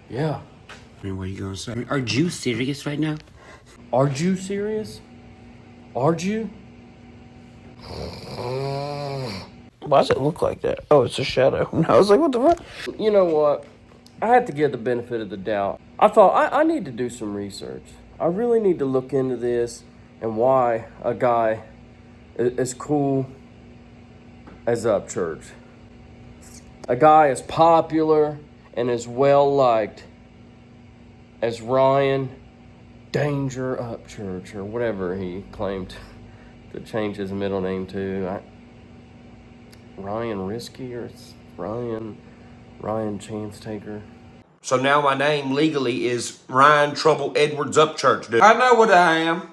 Yeah. I mean, what are you gonna say? Are you serious right now? Are you serious? Are you? Why does it look like that? Oh, it's a shadow. And I was like, what the fuck? You know what? I had to give the benefit of the doubt. I thought, I need to do some research. I really need to look into this and why a guy as cool as Upchurch, a guy as popular and as well-liked as Ryan Danger Upchurch, or whatever he claimed to change his middle name to. Ryan Risky, or it's Ryan Chance Taker. So now my name legally is Ryan Trouble Edwards Upchurch, dude. I know what I am.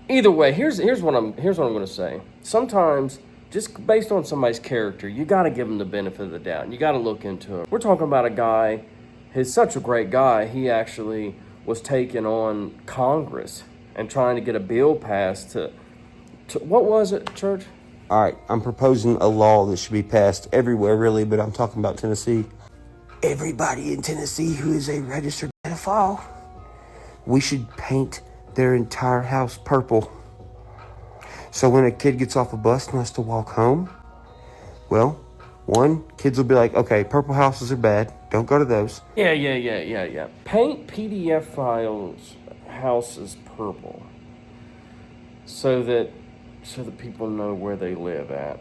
Either way, here's what I'm going to say. Sometimes, just based on somebody's character, you got to give them the benefit of the doubt. And you got to look into it. We're talking about a guy. He's such a great guy. He actually was taking on Congress and trying to get a bill passed to what was it, Church? All right, I'm proposing a law that should be passed everywhere, really, but I'm talking about Tennessee. Everybody in Tennessee who is a registered pedophile, we should paint their entire house purple. So when a kid gets off a bus and has to walk home, well, kids will be like, okay, purple houses are bad. Don't go to those. Yeah. Paint PDF files houses purple so that people know where they live at.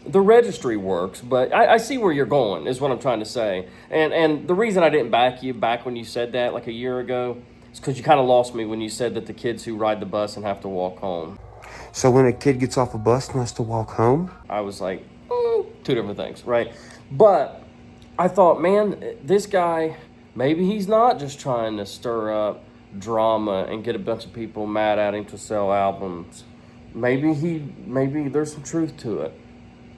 The registry works, but I see where you're going, is what I'm trying to say. And the reason I didn't back you back when you said that like a year ago is because you kind of lost me when you said that the kids who ride the bus and have to walk home. So when a kid gets off a bus and has to walk home? I was like, two different things, right? But I thought, man, this guy, maybe he's not just trying to stir up drama and get a bunch of people mad at him to sell albums. Maybe there's some truth to it.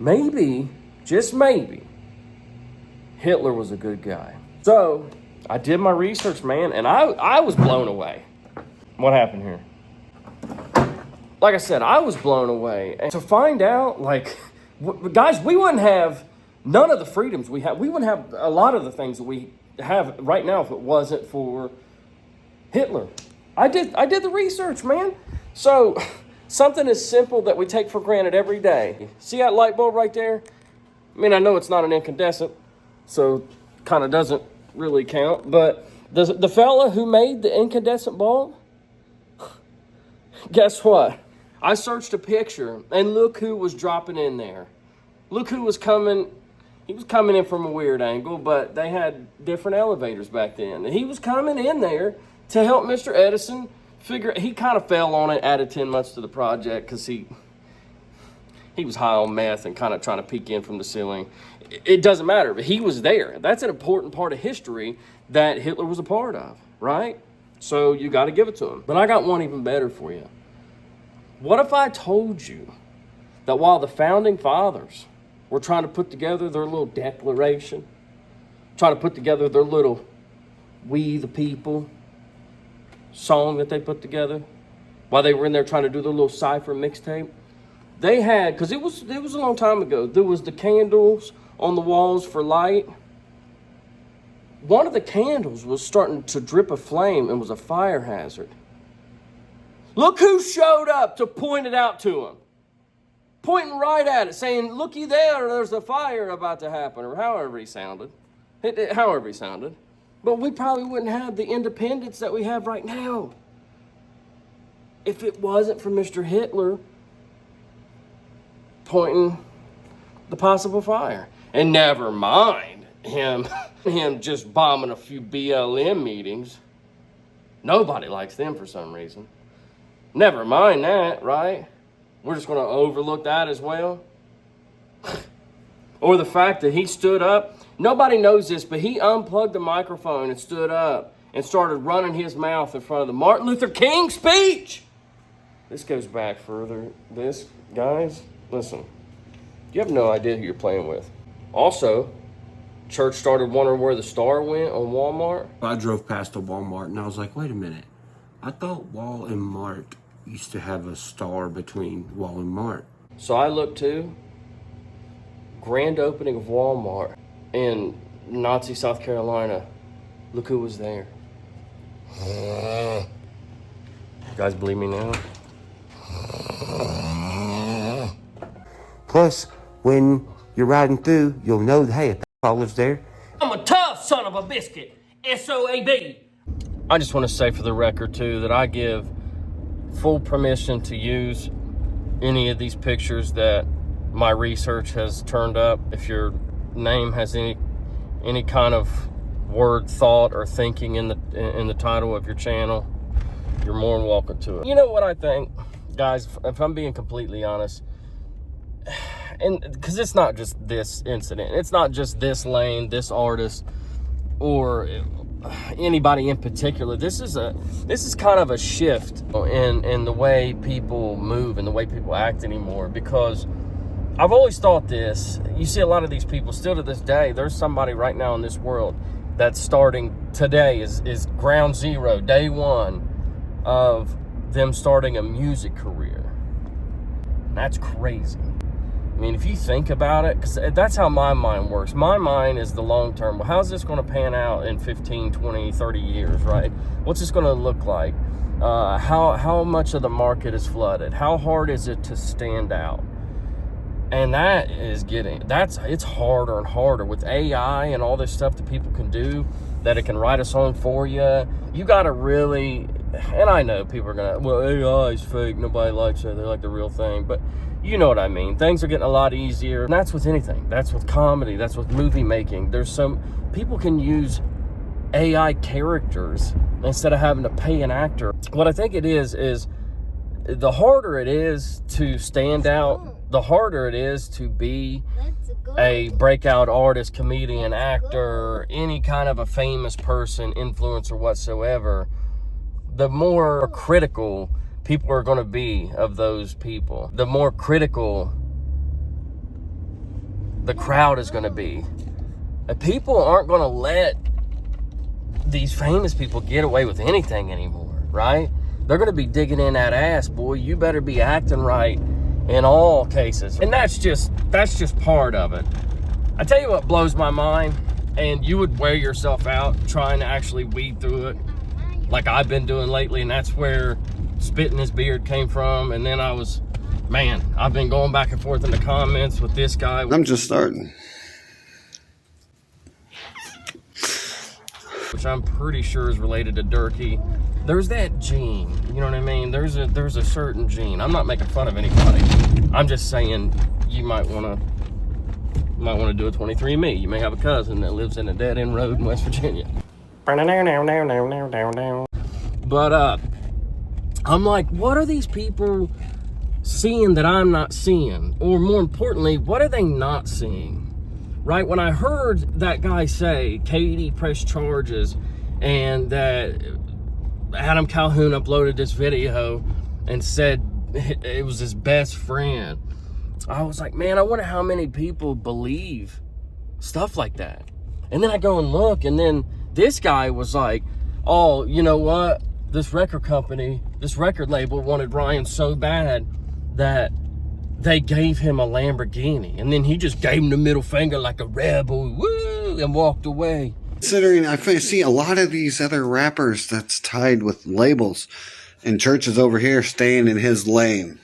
Maybe, just maybe, Hitler was a good guy. So I did my research, man, and I was blown away. What happened here? Like I said, I was blown away. And to find out, guys, we wouldn't have none of the freedoms we have. We wouldn't have a lot of the things that we have right now if it wasn't for Hitler. I did the research, man. So something as simple that we take for granted every day. See that light bulb right there? I mean, I know it's not an incandescent, so kind of doesn't really count. But the fella who made the incandescent bulb, guess what? I searched a picture, and look who was dropping in there. Look who was coming. He was coming in from a weird angle, but they had different elevators back then. And he was coming in there to help Mr. Edison figure. He kind of fell on it, added 10 months to the project because he was high on meth and kind of trying to peek in from the ceiling. It doesn't matter, but he was there. That's an important part of history that Hitler was a part of, right? So you got to give it to him. But I got one even better for you. What if I told you that while the founding fathers were trying to put together their little declaration, trying to put together their little "We the People" song that they put together, while they were in there trying to do their little cipher mixtape, they had, because it was a long time ago, there was the candles on the walls for light. One of the candles was starting to drip a flame and was a fire hazard. Look who showed up to point it out to him. Pointing right at it, saying, looky there, there's a fire about to happen, or however he sounded. But we probably wouldn't have the independence that we have right now if it wasn't for Mr. Hitler pointing the possible fire. And never mind him just bombing a few BLM meetings. Nobody likes them for some reason. Never mind that, right? We're just going to overlook that as well. Or the fact that he stood up. Nobody knows this, but he unplugged the microphone and stood up and started running his mouth in front of the Martin Luther King speech. This goes back further. Guys, listen. You have no idea who you're playing with. Also, church started wondering where the star went on Walmart. I drove past a Walmart and I was like, wait a minute. I thought Wal and Mart used to have a star between Wal and Mart. So I looked too. Grand opening of Walmart. in Nazi South Carolina. Look who was there. You guys believe me now? Plus, when you're riding through, you'll know that, hey, a pedophile lives there. I'm a tough son of a biscuit. SOAB. I just want to say for the record, too, that I give full permission to use any of these pictures that my research has turned up. If your name has any kind of word, thought, or thinking in the title of your channel, you're more than welcome to it. You know what I think, guys, if I'm being completely honest, and because it's not just this incident, it's not just this lane, this artist, or anybody in particular. This is kind of a shift in the way people move and the way people act anymore, because I've always thought this. You see a lot of these people still to this day. There's somebody right now in this world that's starting today, is ground zero, day one of them starting a music career. And that's crazy. I mean, if you think about it, because that's how my mind works. My mind is the long term. Well, how's this going to pan out in 15, 20, 30 years, right? What's this going to look like? How much of the market is flooded? How hard is it to stand out? And it's harder and harder with AI and all this stuff that people can do, that it can write a song for you. You got to really, and I know people are going to, well, AI is fake. Nobody likes it. They like the real thing. But you know what I mean. Things are getting a lot easier. And that's with anything. That's with comedy. That's with movie making. People can use AI characters instead of having to pay an actor. What I think it is the harder it is to stand out, the harder it is to be a breakout artist, comedian, actor, any kind of a famous person, influencer whatsoever, the more critical people are going to be of those people. The more critical the crowd is going to be. And people aren't going to let these famous people get away with anything anymore, right? They're going to be digging in that ass, boy. You better be acting right in all cases. And that's just part of it. I tell you what blows my mind, and you would wear yourself out trying to actually weed through it like I've been doing lately, and that's where Spitting His Beard came from. And then I've been going back and forth in the comments with this guy. I'm just starting. Which I'm pretty sure is related to Durkee. There's that gene, you know what I mean? There's a certain gene. I'm not making fun of anybody. I'm just saying you might want to do a 23andMe. You may have a cousin that lives in a dead-end road in West Virginia. But I'm like, what are these people seeing that I'm not seeing? Or more importantly, what are they not seeing? Right? When I heard that guy say Katie pressed charges and that Adam Calhoun uploaded this video and said it was his best friend, I was like, man, I wonder how many people believe stuff like that. And then I go and look, and then this guy was like, oh, you know what? This record company, this record label wanted Ryan so bad that they gave him a Lamborghini. And then he just gave him the middle finger like a rebel, woo, and walked away. Considering I see a lot of these other rappers that's tied with labels, and Church is over here staying in his lane.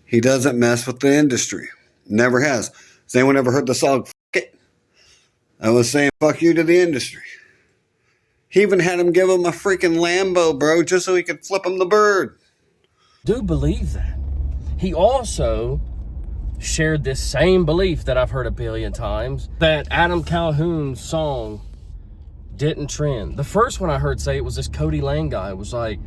He doesn't mess with the industry. Never has. Has anyone ever heard the song F*** It? I was saying fuck you to the industry. He even had him give him a freaking Lambo, bro, just so he could flip him the bird. Do believe that. He also shared this same belief that I've heard a billion times, that Adam Calhoun's song didn't trend. The first one I heard say it was this Cody Lane guy. It was like,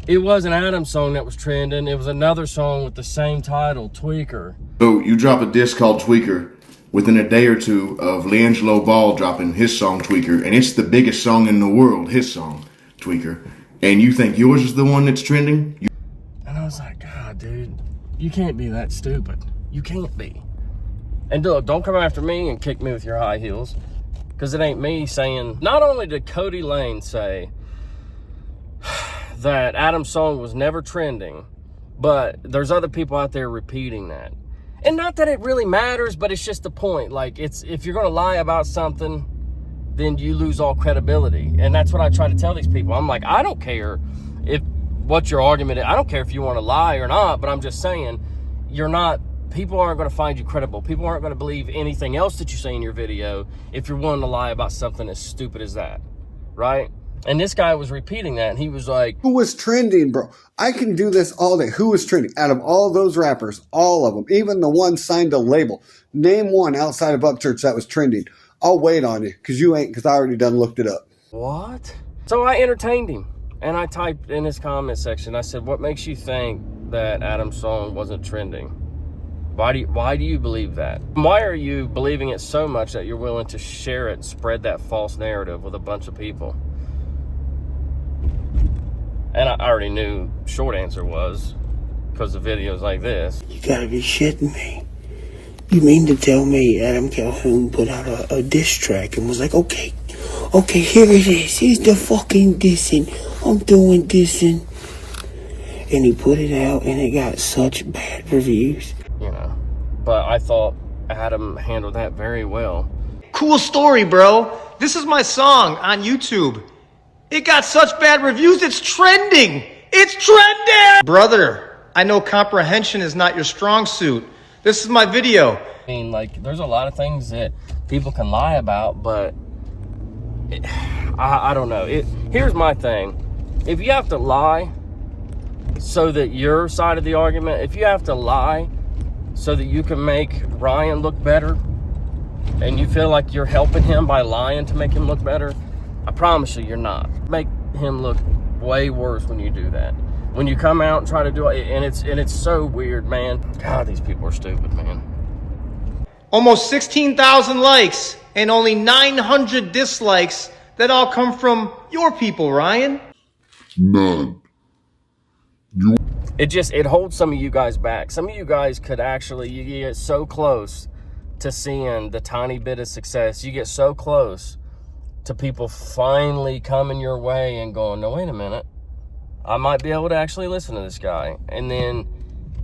it wasn't Adam's song that was trending. It was another song with the same title, Tweaker. So you drop a disc called Tweaker within a day or two of LiAngelo Ball dropping his song Tweaker, and it's the biggest song in the world, his song Tweaker, and you think yours is the one that's trending? And I was like, God, dude, you can't be that stupid. You can't be. And look, don't come after me and kick me with your high heels, because it ain't me saying. Not only did Cody Lane say that Adam's song was never trending, but there's other people out there repeating that. And not that it really matters, but it's just the point. Like, it's, if you're going to lie about something, then you lose all credibility. And that's what I try to tell these people. I'm like, I don't care if what your argument is. I don't care if you want to lie or not, but I'm just saying, people aren't going to find you credible. People aren't going to believe anything else that you say in your video if you're willing to lie about something as stupid as that, right? And this guy was repeating that, and he was like, Who was trending, bro? I can do this all day. Who was trending? Out of all those rappers, all of them, even the one signed a label, name one outside of Upchurch that was trending. I'll wait on you, because you ain't, because I already done looked it up. what? So I entertained him, and I typed in his comment section, I said, what makes you think that Adam's song wasn't trending? Why do you believe that? Why are you believing it so much that you're willing to share it and spread that false narrative with a bunch of people? And I already knew short answer was because of videos like this. You gotta be shitting me. You mean to tell me Adam Calhoun put out a diss track and was like, okay, here it is. Here's the fucking dissing. I'm doing dissing. And he put it out and it got such bad reviews. You know, but I thought Adam handled that very well. Cool story, bro. This is my song on YouTube. It got such bad reviews, it's trending. It's trending! Brother, I know comprehension is not your strong suit. This is my video. I mean, like, there's a lot of things that people can lie about, but I don't know. Here's my thing. If you have to lie so that your side of the argument, if you have to lie so that you can make Ryan look better, and you feel like you're helping him by lying to make him look better, I promise you, you're not. Make him look way worse when you do that. When you come out and try to do it, and it's so weird, man. God, these people are stupid, man. Almost 16,000 likes and only 900 dislikes. That all come from your people, Ryan. None. It holds some of you guys back. Some of you guys could actually, you get so close to seeing the tiny bit of success. You get so close to people finally coming your way and going, no, wait a minute, I might be able to actually listen to this guy. And then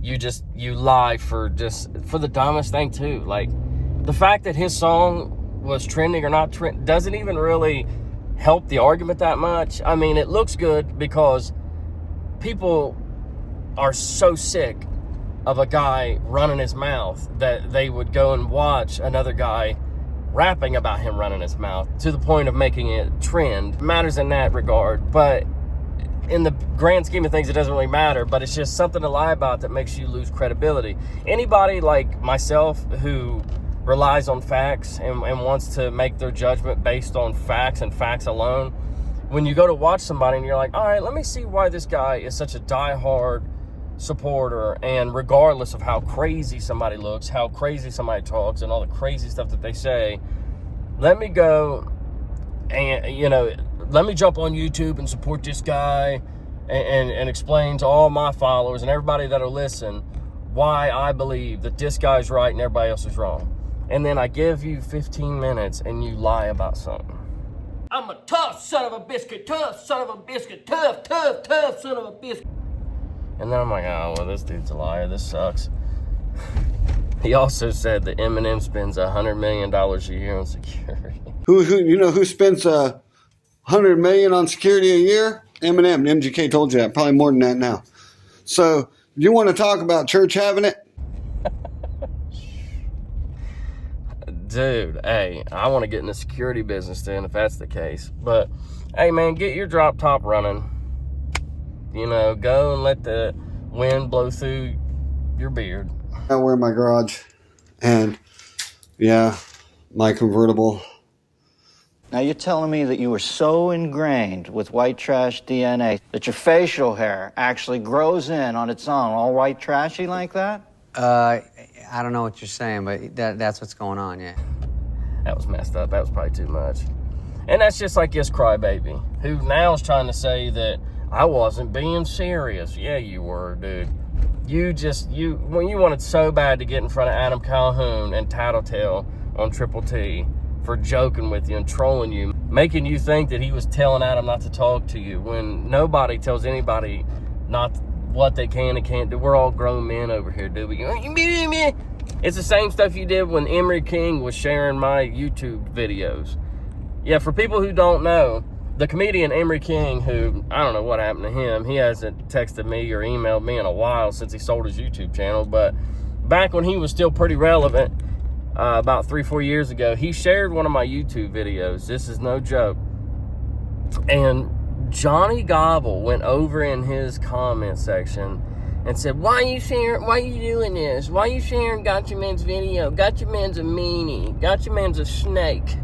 you lie for the dumbest thing too. Like, the fact that his song was trending or not doesn't even really help the argument that much. I mean, it looks good because people are so sick of a guy running his mouth that they would go and watch another guy rapping about him running his mouth to the point of making it trend. Matters in that regard, but in the grand scheme of things, it doesn't really matter. But it's just something to lie about that makes you lose credibility. Anybody like myself who relies on facts and wants to make their judgment based on facts and facts alone, when you go to watch somebody and you're like, all right, let me see why this guy is such a diehard supporter, and regardless of how crazy somebody looks, how crazy somebody talks, and all the crazy stuff that they say, let me go and, let me jump on YouTube and support this guy and explain to all my followers and everybody that'll listen why I believe that this guy's right and everybody else is wrong. And then I give you 15 minutes and you lie about something. I'm a tough son of a biscuit, tough son of a biscuit, tough son of a biscuit. And then I'm like, oh, well, this dude's a liar. This sucks. He also said that Eminem spends $100 million a year on security. Who spends $100 million on security a year? Eminem. MGK told you that. Probably more than that now. So, you want to talk about church having it? Dude, hey, I want to get in the security business then, if that's the case. But, hey, man, get your drop top running. Go and let the wind blow through your beard. I wear my garage. And, yeah, my convertible. Now you're telling me that you were so ingrained with white trash DNA that your facial hair actually grows in on its own, all white trashy like that? I don't know what you're saying, but that's what's going on, yeah. That was messed up. That was probably too much. And that's just like this crybaby, who now is trying to say that I wasn't being serious. Yeah, you were, dude. When you wanted so bad to get in front of Adam Calhoun and Tattletale on Triple T for joking with you and trolling you, making you think that he was telling Adam not to talk to you, when nobody tells anybody not what they can and can't do. We're all grown men over here, dude. It's the same stuff you did when Emery King was sharing my YouTube videos. Yeah, for people who don't know, the comedian Emery King, who, I don't know what happened to him. He hasn't texted me or emailed me in a while since he sold his YouTube channel. But back when he was still pretty relevant, about 3-4 years ago, he shared one of my YouTube videos. This is no joke. And Johnny Gobble went over in his comment section and said, why you doing this? Why you sharing Gotcha Man's video? Gotcha Man's a meanie. Gotcha Man's a snake.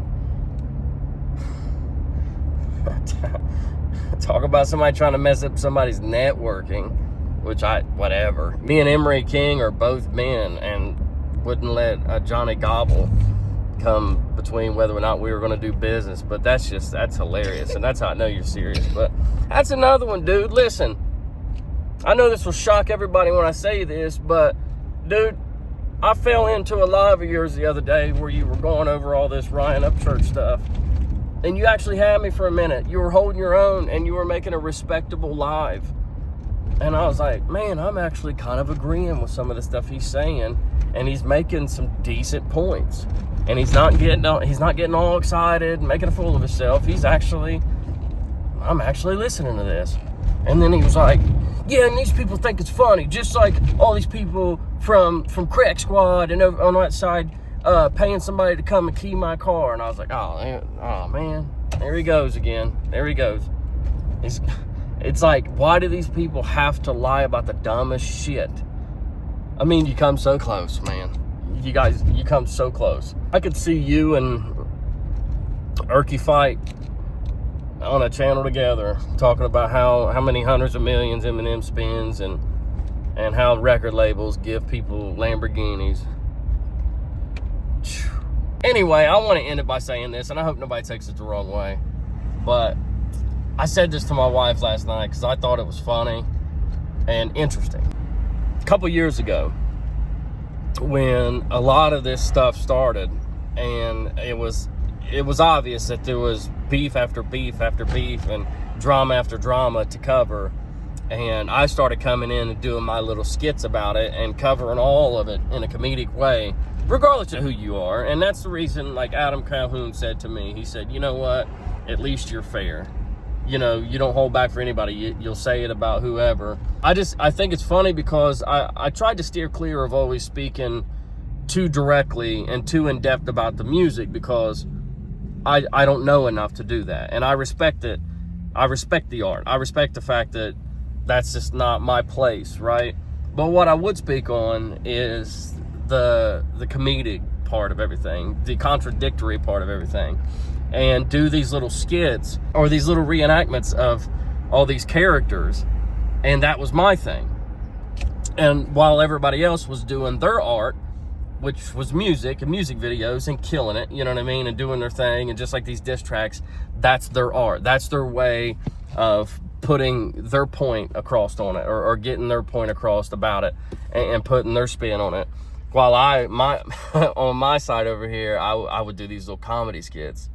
Talk about somebody trying to mess up somebody's networking, whatever. Me and Emery King are both men and wouldn't let Johnny Gobble come between whether or not we were going to do business. But that's hilarious, and that's how I know you're serious. But that's another one, dude. Listen, I know this will shock everybody when I say this, but dude, I fell into a live of yours the other day where you were going over all this Ryan Upchurch stuff. And you actually had me for a minute. You were holding your own, and you were making a respectable live. And I was like, man, I'm actually kind of agreeing with some of the stuff he's saying, and he's making some decent points. And he's not getting all excited and making a fool of himself. I'm actually listening to this. And then he was like, yeah, and these people think it's funny, just like all these people from Crack Squad and over on that side paying somebody to come and key my car. And I was like, oh man, there he goes again. There he goes. It's like, why do these people have to lie about the dumbest shit? I mean, you come so close, man. You come so close. I could see you and Erky fight on a channel together, talking about how many hundreds of millions Eminem spends and how record labels give people Lamborghinis. Anyway, I want to end it by saying this, and I hope nobody takes it the wrong way, but I said this to my wife last night because I thought it was funny and interesting. A couple years ago, when a lot of this stuff started, and it was obvious that there was beef after beef after beef and drama after drama to cover, and I started coming in and doing my little skits about it and covering all of it in a comedic way, regardless of who you are. And that's the reason, like Adam Calhoun said to me, he said, you know what, at least you're fair. You know, you don't hold back for anybody. You'll say it about whoever. I think it's funny because I tried to steer clear of always speaking too directly and too in-depth about the music because I don't know enough to do that. And I respect it. I respect the art. I respect the fact that that's just not my place, right? But what I would speak on is the comedic part of everything, the contradictory part of everything, and do these little skits or these little reenactments of all these characters. And that was my thing. And while everybody else was doing their art, which was music and music videos and killing it, you know what I mean, and doing their thing, and just like these diss tracks, that's their art. That's their way of putting their point across on it, or getting their point across about it, and putting their spin on it. While on my side over here, I would do these little comedy skits.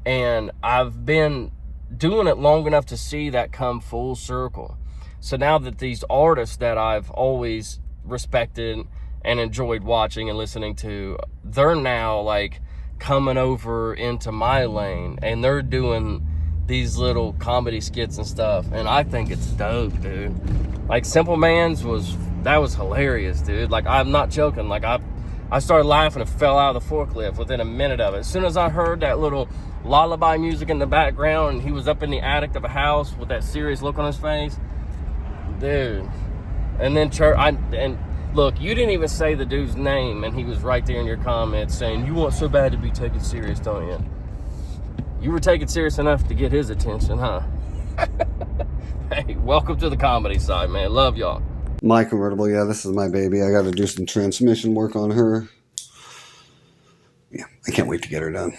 And I've been doing it long enough to see that come full circle. So now that these artists that I've always respected and enjoyed watching and listening to, they're now like coming over into my lane, and they're doing these little comedy skits and stuff, and I think it's dope, dude. Like Simple Man's was hilarious, dude. Like, I'm not joking. Like, I started laughing and fell out of the forklift within a minute of it. As soon as I heard that little lullaby music in the background, and he was up in the attic of a house with that serious look on his face, dude. And then and look, you didn't even say the dude's name, and he was right there in your comments saying, you want so bad to be taken serious, don't you? You were taken serious enough to get his attention, huh? Hey, welcome to the comedy side, man. Love y'all. My convertible, yeah, this is my baby. I got to do some transmission work on her. Yeah, I can't wait to get her done.